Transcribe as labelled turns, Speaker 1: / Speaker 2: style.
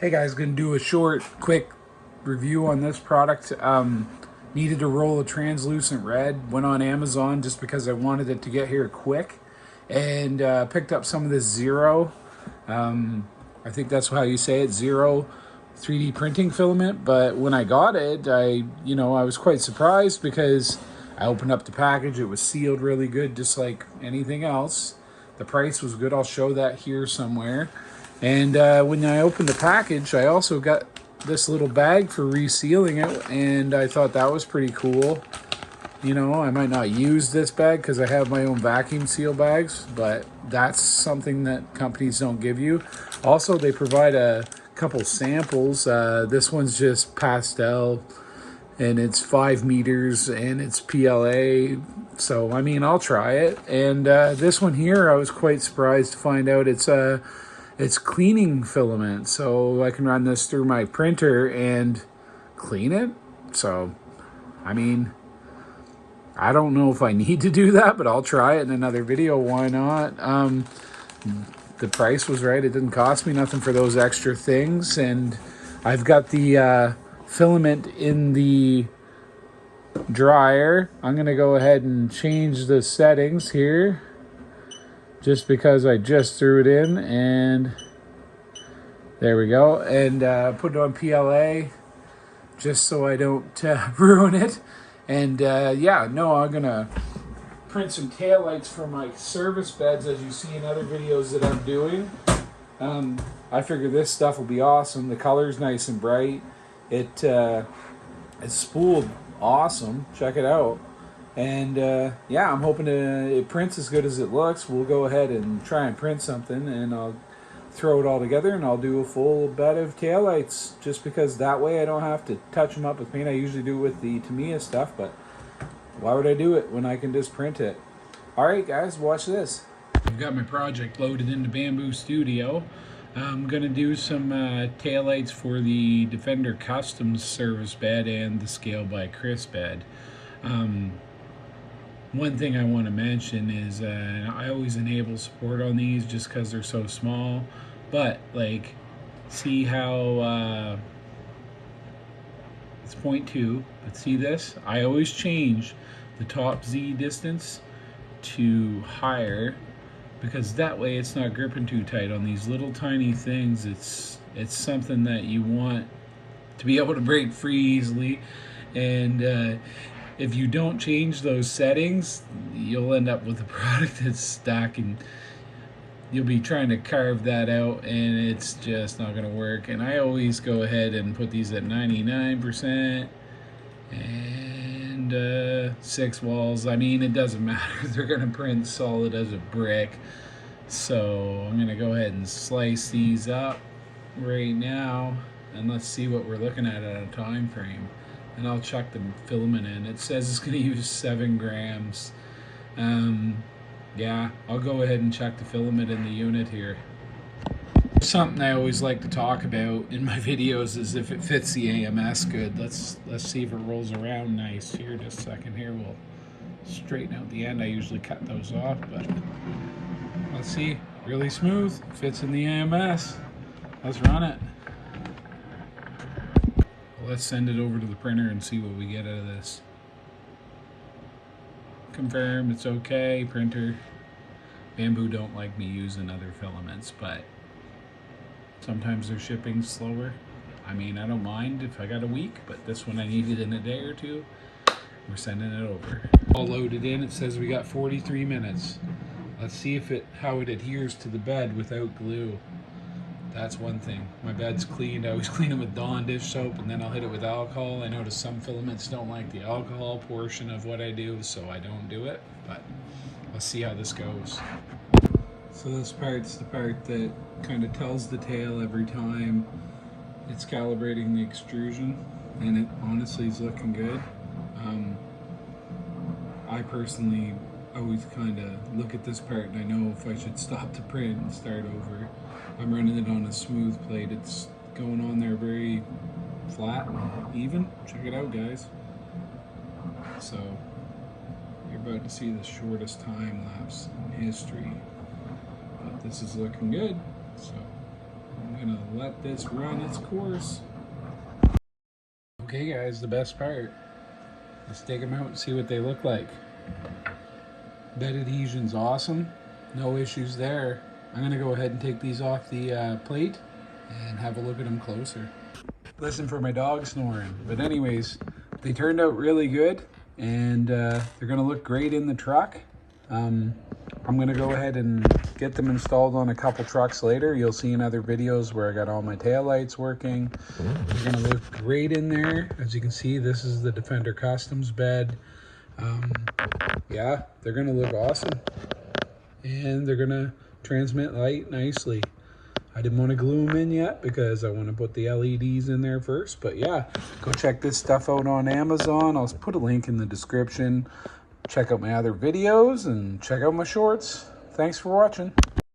Speaker 1: Hey guys, gonna do a short, quick review on this product. Needed to roll a translucent red. Went on Amazon just because I wanted it to get here quick, and picked up some of this ZIRO. I think that's how you say it, ZIRO 3D printing filament. But when I got it, I was quite surprised because I opened up the package. It was sealed really good, just like anything else. The price was good. I'll show that here somewhere. And when I opened the package, I also got this little bag for resealing it, and I thought that was pretty cool. You know, I might not use this bag because I have my own vacuum seal bags, but that's something that companies don't give you. Also, they provide a couple samples. This one's just pastel, and it's 5 meters, and it's PLA. So, I mean, I'll try it. And this one here, I was quite surprised to find out it's cleaning filament, so I can run this through my printer and clean it. So, I mean, I don't know if I need to do that, but I'll try it in another video. Why not? The price was right. It didn't cost me nothing for those extra things. And I've got the filament in the dryer. I'm going to go ahead and change the settings here, just because I just threw it in, and there we go. And put it on PLA just so I don't ruin it. And yeah, no, I'm gonna print some taillights for my service beds, as you see in other videos that I'm doing. I figure this stuff will be awesome. The color's nice and bright. It's spooled awesome. Check it out. And yeah, I'm hoping it prints as good as it looks. We'll go ahead and try and print something, and I'll throw it all together, and I'll do a full bed of taillights, just because that way I don't have to touch them up with paint. I usually do it with the Tamiya stuff, but why would I do it when I can just print it? Alright guys, watch this. I've got my project loaded into Bamboo Studio. I'm going to do some taillights for the Defender Customs service bed and the Scale by Chris bed. One thing I want to mention is I always enable support on these just because they're so small, but like, see how it's 0.2, but see this? I always change the top Z distance to higher, because that way it's not gripping too tight on these little tiny things. It's something that you want to be able to break free easily, and if you don't change those settings, you'll end up with a product that's stuck, and you'll be trying to carve that out, and it's just not going to work. And I always go ahead and put these at 99% and 6 walls. I mean, it doesn't matter. They're going to print solid as a brick. So I'm going to go ahead and slice these up right now, and let's see what we're looking at a time frame. And I'll chuck the filament in. It says it's going to use 7 grams. Yeah, I'll go ahead and chuck the filament in the unit here. Something I always like to talk about in my videos is if it fits the AMS good. Let's see if it rolls around nice. Here, just a second here. We'll straighten out the end. I usually cut those off, but let's see. Really smooth. Fits in the AMS. Let's run it. Let's send it over to the printer and see what we get out of this. Confirm it's okay, printer. Bamboo don't like me using other filaments, but sometimes their shipping's slower. I mean, I don't mind if I got a week, but this one I needed in a day or two. We're sending it over. All loaded in. It says we got 43 minutes. Let's see how it adheres to the bed without glue. That's one thing. My bed's cleaned. I always clean it with Dawn dish soap, and then I'll hit it with alcohol. I notice some filaments don't like the alcohol portion of what I do, so I don't do it. But let's see how this goes. So this part's the part that kind of tells the tail every time it's calibrating the extrusion, and it honestly is looking good. I personally always kind of look at this part and I know if I should stop the print and start over. I'm running it on a smooth plate. It's going on there very flat and even. Check it out, guys. So you're about to see the shortest time lapse in history, but this is looking good. So I'm gonna let this run its course. Okay guys, the best part. Let's take them out and see what they look like. Bed adhesion's awesome. No issues there. I'm gonna go ahead and take these off the plate and have a look at them closer. Listen for my dog snoring. But anyways, they turned out really good, and they're gonna look great in the truck. I'm gonna go ahead and get them installed on a couple trucks later. You'll see in other videos where I got all my taillights working. They're gonna look great in there. As you can see, this is the Defender Customs bed. Yeah, they're gonna look awesome. And they're gonna transmit light nicely. I didn't want to glue them in yet because I want to put the LEDs in there first. But yeah, go check this stuff out on Amazon. I'll put a link in the description. Check out my other videos and check out my shorts. Thanks for watching.